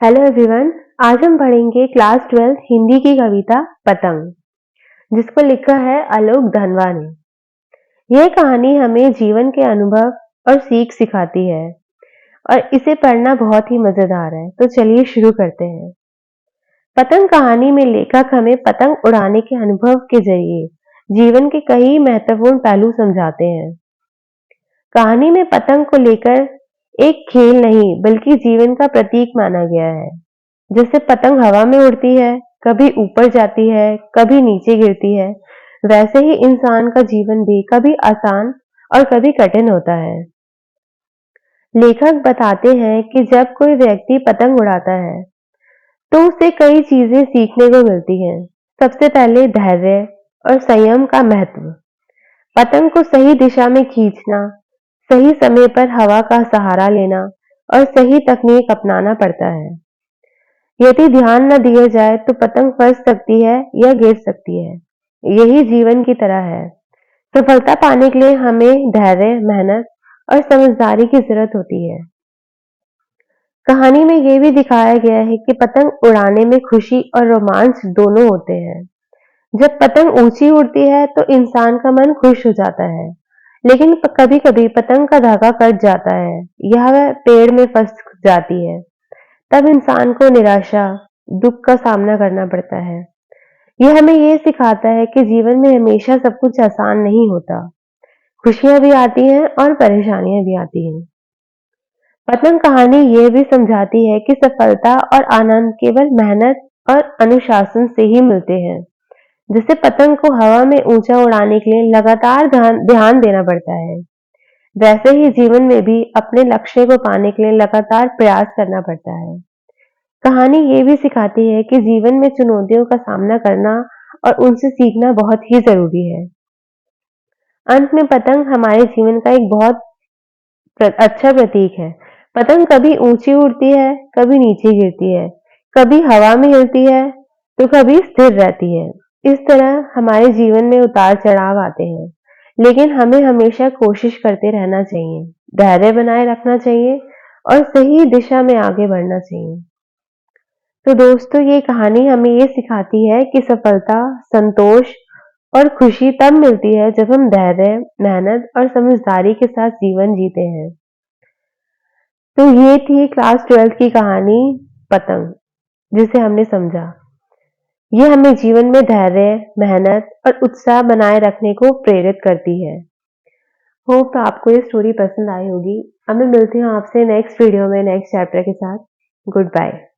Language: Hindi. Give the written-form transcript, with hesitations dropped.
Hello everyone. आज हम पढ़ेंगे क्लास 12 हिंदी की कविता पतंग, जिसको लिखा है आलोक धनवा ने। यह कहानी हमें जीवन के अनुभव और सीख सिखाती है और इसे पढ़ना बहुत ही मजेदार है। तो चलिए शुरू करते हैं। पतंग कहानी में लेखक हमें पतंग उड़ाने के अनुभव के जरिए जीवन के कई महत्वपूर्ण पहलू समझाते हैं। कहानी में पतंग को लेकर एक खेल नहीं बल्कि जीवन का प्रतीक माना गया है। जैसे पतंग हवा में उड़ती है, कभी ऊपर जाती है, कभी नीचे गिरती है, वैसे ही इंसान का जीवन भी कभी आसान और कभी कठिन होता है। लेखक बताते हैं कि जब कोई व्यक्ति पतंग उड़ाता है तो उसे कई चीजें सीखने को मिलती हैं। सबसे पहले धैर्य और संयम का महत्व। पतंग को सही दिशा में खींचना, सही समय पर हवा का सहारा लेना और सही तकनीक अपनाना पड़ता है। यदि ध्यान न दिया जाए तो पतंग फंस सकती है या गिर सकती है। यही जीवन की तरह है। सफलता पाने के लिए हमें धैर्य, मेहनत और समझदारी की जरूरत होती है। कहानी में यह भी दिखाया गया है कि पतंग उड़ाने में खुशी और रोमांच दोनों होते हैं। जब पतंग ऊंची उड़ती है तो इंसान का मन खुश हो जाता है, लेकिन कभी-कभी पतंग का धागा कट जाता है या वह पेड़ में फंस जाती है। तब इंसान को निराशा, दुख का सामना करना पड़ता है। यह हमें ये सिखाता है कि जीवन में हमेशा सब कुछ आसान नहीं होता। खुशियां भी आती हैं और परेशानियां भी आती हैं। पतंग कहानी ये भी समझाती है कि सफलता और आनंद केवल मेहनत और अनुशासन से ही मिलते हैं। जैसे पतंग को हवा में ऊंचा उड़ाने के लिए लगातार ध्यान देना पड़ता है, वैसे ही जीवन में भी अपने लक्ष्य को पाने के लिए लगातार प्रयास करना पड़ता है। कहानी ये भी सिखाती है कि जीवन में चुनौतियों का सामना करना और उनसे सीखना बहुत ही जरूरी है। अंत में पतंग हमारे जीवन का एक बहुत अच्छा प्रतीक है। पतंग कभी ऊंची उड़ती है, कभी नीचे गिरती है, कभी हवा में हिलती है तो कभी स्थिर रहती है। इस तरह हमारे जीवन में उतार चढ़ाव आते हैं, लेकिन हमें हमेशा कोशिश करते रहना चाहिए, धैर्य बनाए रखना चाहिए और सही दिशा में आगे बढ़ना चाहिए। तो दोस्तों, ये कहानी हमें ये सिखाती है कि सफलता, संतोष और खुशी तब मिलती है जब हम धैर्य, मेहनत और समझदारी के साथ जीवन जीते हैं। तो ये थी क्लास 12 की कहानी पतंग, जिसे हमने समझा। ये हमें जीवन में धैर्य, मेहनत और उत्साह बनाए रखने को प्रेरित करती है। होप आपको ये स्टोरी पसंद आई होगी। अब मैं मिलती हूँ आपसे नेक्स्ट वीडियो में नेक्स्ट चैप्टर के साथ। Good bye.